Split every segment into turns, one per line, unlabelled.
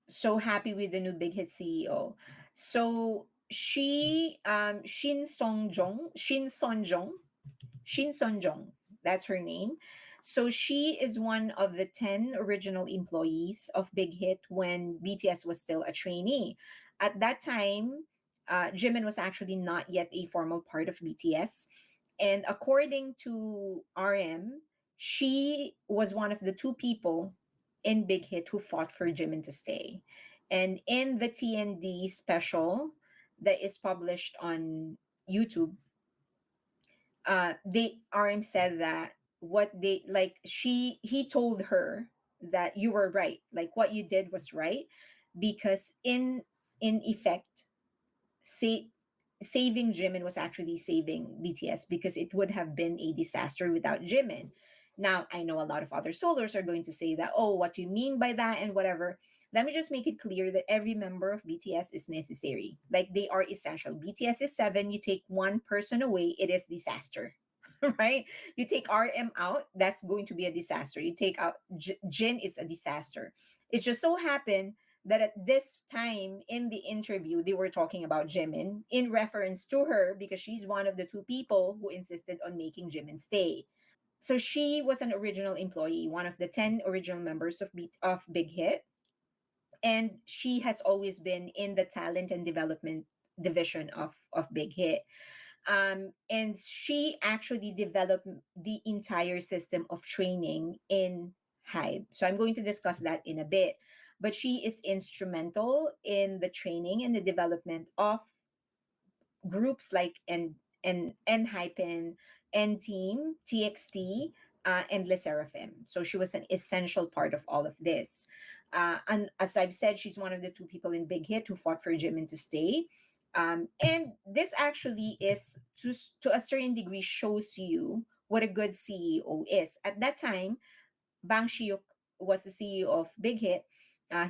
So happy with the new Big Hit CEO. So Shin Sonjong, that's her name. So she is one of the 10 original employees of Big Hit when BTS was still a trainee. At that time, Jimin was actually not yet a formal part of BTS. And according to RM, she was one of the two people in Big Hit who fought for Jimin to stay. And in the TND special that is published on YouTube, they RM said that what they like she he told her that you were right, like what you did was right, because in effect, say saving Jimin was actually saving BTS, because it would have been a disaster without Jimin. Now, I know a lot of other solos are going to say that, oh, what do you mean by that, and whatever. Let me just make it clear that every member of BTS is necessary. Like, they are essential. BTS is seven. You take one person away, it is disaster. Right? You take RM out, that's going to be a disaster. You take out Jin, it's a disaster. It just so happened that at this time in the interview, they were talking about Jimin in reference to her, because she's one of the two people who insisted on making Jimin stay. So she was an original employee, one of the 10 original members of Big Hit. And she has always been in the talent and development division of Big Hit. And she actually developed the entire system of training in Hive. So I'm going to discuss that in a bit. But she is instrumental in the training and the development of groups like N Hypen, N Team, TXT, and Le Seraphim. So she was an essential part of all of this. And as I've said, she's one of the two people in Big Hit who fought for Jimin to stay. And this actually is, to a certain degree, shows you what a good CEO is. At that time, Bang Shiuk was the CEO of Big Hit.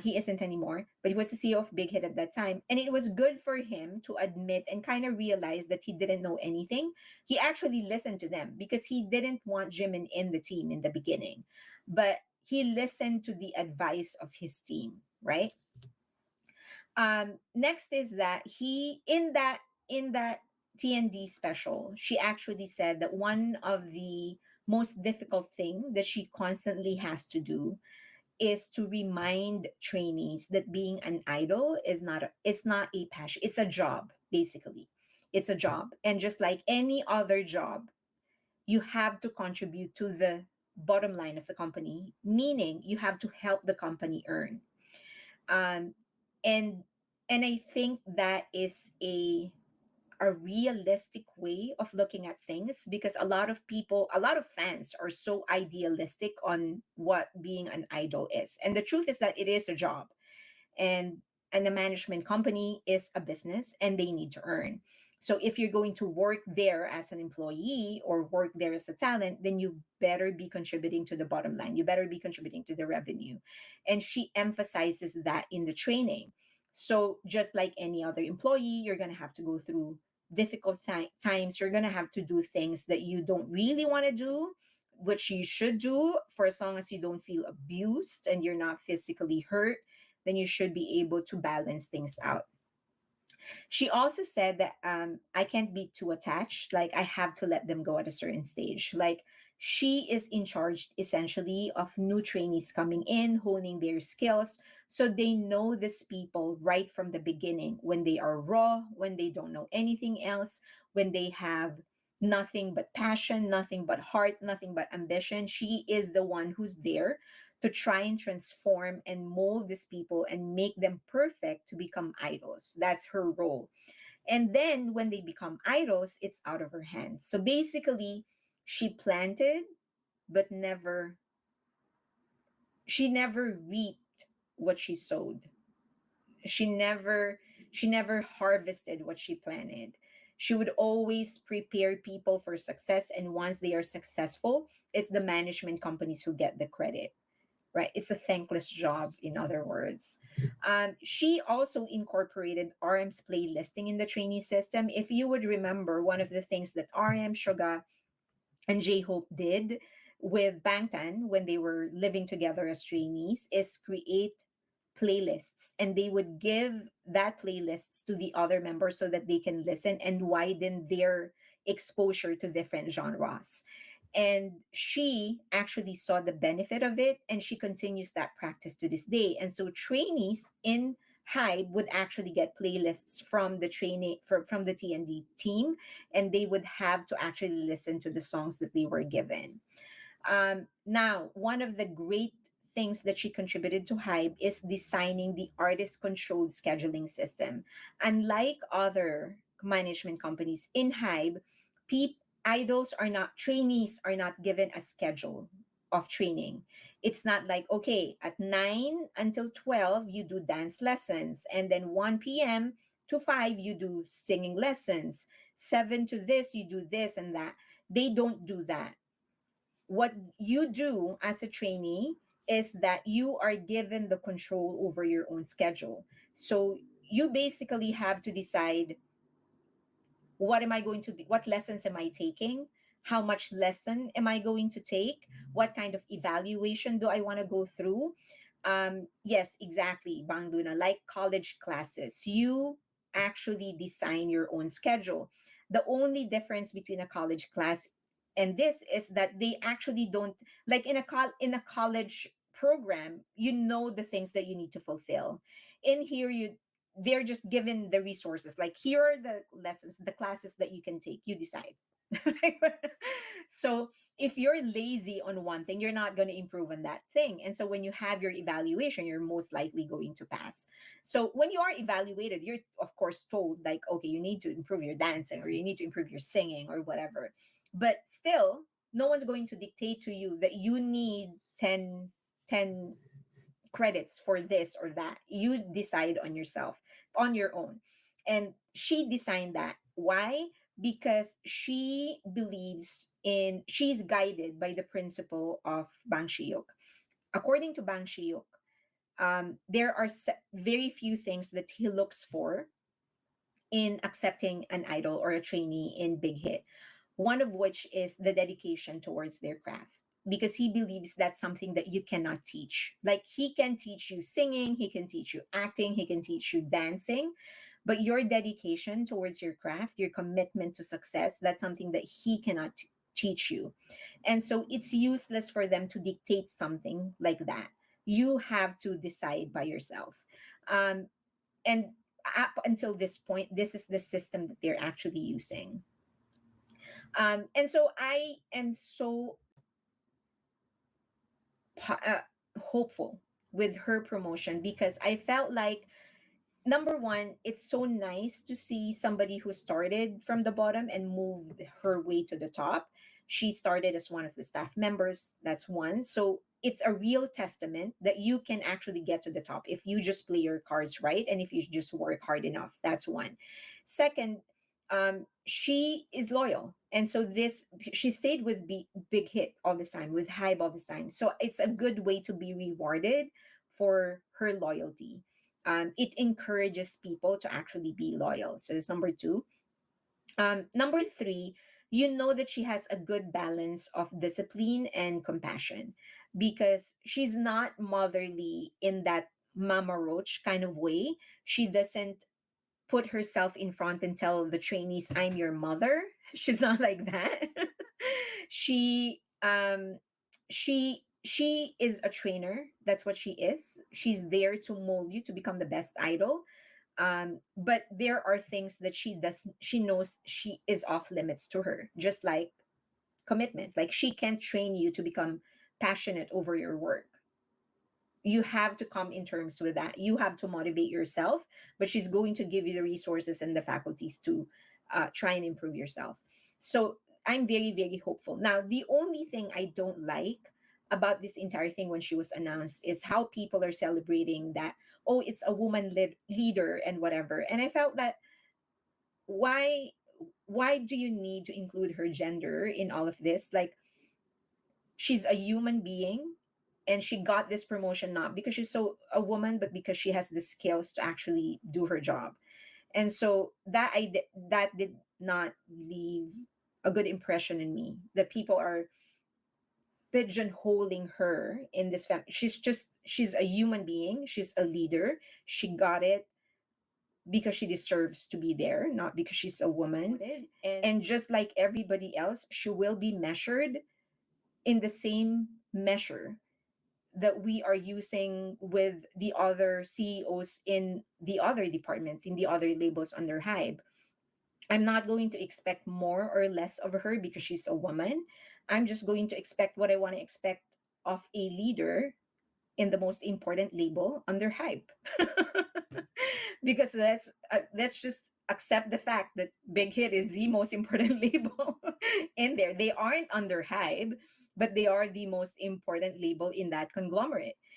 He isn't anymore, but he was the CEO of Big Hit at that time. And it was good for him to admit and kind of realize that he didn't know anything. He actually listened to them because he didn't want Jimin in the team in the beginning, but he listened to the advice of his team, right? Next is that he in that TND special, she actually said that one of the most difficult thing that she constantly has to do is to remind trainees that being an idol it's not a passion, it's a job. Basically, it's a job, and just like any other job, you have to contribute to the bottom line of the company, meaning you have to help the company earn. um, and I think that is a realistic way of looking at things, because a lot of people, a lot of fans are so idealistic on what being an idol is. And the truth is that it is a job, and a management company is a business, and they need to earn. So if you're going to work there as an employee or work there as a talent, then you better be contributing to the bottom line. You better be contributing to the revenue. And she emphasizes that in the training. So just like any other employee, you're going to have to go through difficult times. You're going to have to do things that you don't really want to do, which you should do for as long as you don't feel abused and you're not physically hurt. Then you should be able to balance things out. She also said that I can't be too attached. Like, I have to let them go at a certain stage. Like, she is in charge essentially of new trainees coming in, honing their skills, so they know these people right from the beginning, when they are raw, when they don't know anything else, when they have nothing but passion, nothing but heart, nothing but ambition. She is the one who's there to try and transform and mold these people and make them perfect to become idols. That's her role. And then when they become idols, it's out of her hands. So basically, she planted, but she never reaped what she sowed. She never she never harvested what she planted. She would always prepare people for success, and once they are successful, it's the management companies who get the credit, right? It's a thankless job, in other words. She also incorporated RM's playlisting in the trainee system. If you would remember, one of the things that RM, Suga, and J Hope did with Bangtan when they were living together as trainees is create playlists, and they would give that playlists to the other members so that they can listen and widen their exposure to different genres. And she actually saw the benefit of it, and she continues that practice to this day. And so trainees in Hybe would actually get playlists from the from the TND team, and they would have to actually listen to the songs that they were given. Now, one of the great things that she contributed to Hybe is designing the artist controlled scheduling system. Unlike other management companies in Hybe, idols are not, trainees are not given a schedule of training. It's not like, okay, at 9 until 12, you do dance lessons, and then 1 p.m. to 5, you do singing lessons, 7 to this, you do this and that. They don't do that. What you do as a trainee is that you are given the control over your own schedule. So you basically have to decide, what am I going to be, what lessons am I taking, how much lesson am I going to take, what kind of evaluation do I want to go through. Yes, exactly, Bang Luna, like college classes, you actually design your own schedule. The only difference between a college class and this is that they actually don't, like in in a college program, you know the things that you need to fulfill. In here, they're just given the resources, like here are the lessons, the classes that you can take, you decide. So if you're lazy on one thing, you're not going to improve on that thing, and so when you have your evaluation, you're most likely going to pass. So when you are evaluated, you're of course told, like, okay, you need to improve your dancing, or you need to improve your singing, or whatever. But still, no one's going to dictate to you that you need 10 credits for this or that. You decide on yourself, on your own. And she designed that. Why? Because she believes in, she's guided by the principle of Bang Shiyuk. According to Bang Shiyuk, there are very few things that he looks for in accepting an idol or a trainee in Big Hit. One of which is the dedication towards their craft, because he believes that's something that you cannot teach. Like, he can teach you singing, he can teach you acting, he can teach you dancing, but your dedication towards your craft, your commitment to success, that's something that he cannot teach you. And so it's useless for them to dictate something like that. You have to decide by yourself. And up until this point, this is the system that they're actually using. And so I am so hopeful with her promotion, because I felt like, number one, it's so nice to see somebody who started from the bottom and moved her way to the top. She started as one of the staff members. That's one. So it's a real testament that you can actually get to the top if you just play your cards right and if you just work hard enough. That's one. Second, she is loyal, and so this, she stayed with Big Hit all this time, with Hybe all this time. So it's a good way to be rewarded for her loyalty. It encourages people to actually be loyal. So it's number two. Number three, you know that she has a good balance of discipline and compassion, because she's not motherly in that mama roach kind of way. She doesn't put herself in front and tell the trainees, I'm your mother. She's not like that. she she is a trainer. That's what she is. She's there to mold you to become the best idol. But there are things that she knows she is off limits to her, just like commitment. Like, she can't train you to become passionate over your work. You have to come in terms with that. You have to motivate yourself, but she's going to give you the resources and the faculties to try and improve yourself. So I'm very, very hopeful. Now, the only thing I don't like about this entire thing when she was announced is how people are celebrating that, oh, it's a woman leader and whatever. And I felt that, why why do you need to include her gender in all of this? Like, she's a human being, and she got this promotion not because she's so a woman, but because she has the skills to actually do her job. And so that did not leave a good impression in me, that people are pigeonholing her in this family. She's a human being. She's a leader. She got it because she deserves to be there, not because she's a woman. And just like everybody else, she will be measured in the same measure that we are using with the other CEOs in the other departments, in the other labels under Hybe. I'm not going to expect more or less of her because she's a woman. I'm just going to expect what I want to expect of a leader in the most important label under Hype. Because let's just accept the fact that Big Hit is the most important label in there. They aren't under Hype, but they are the most important label in that conglomerate.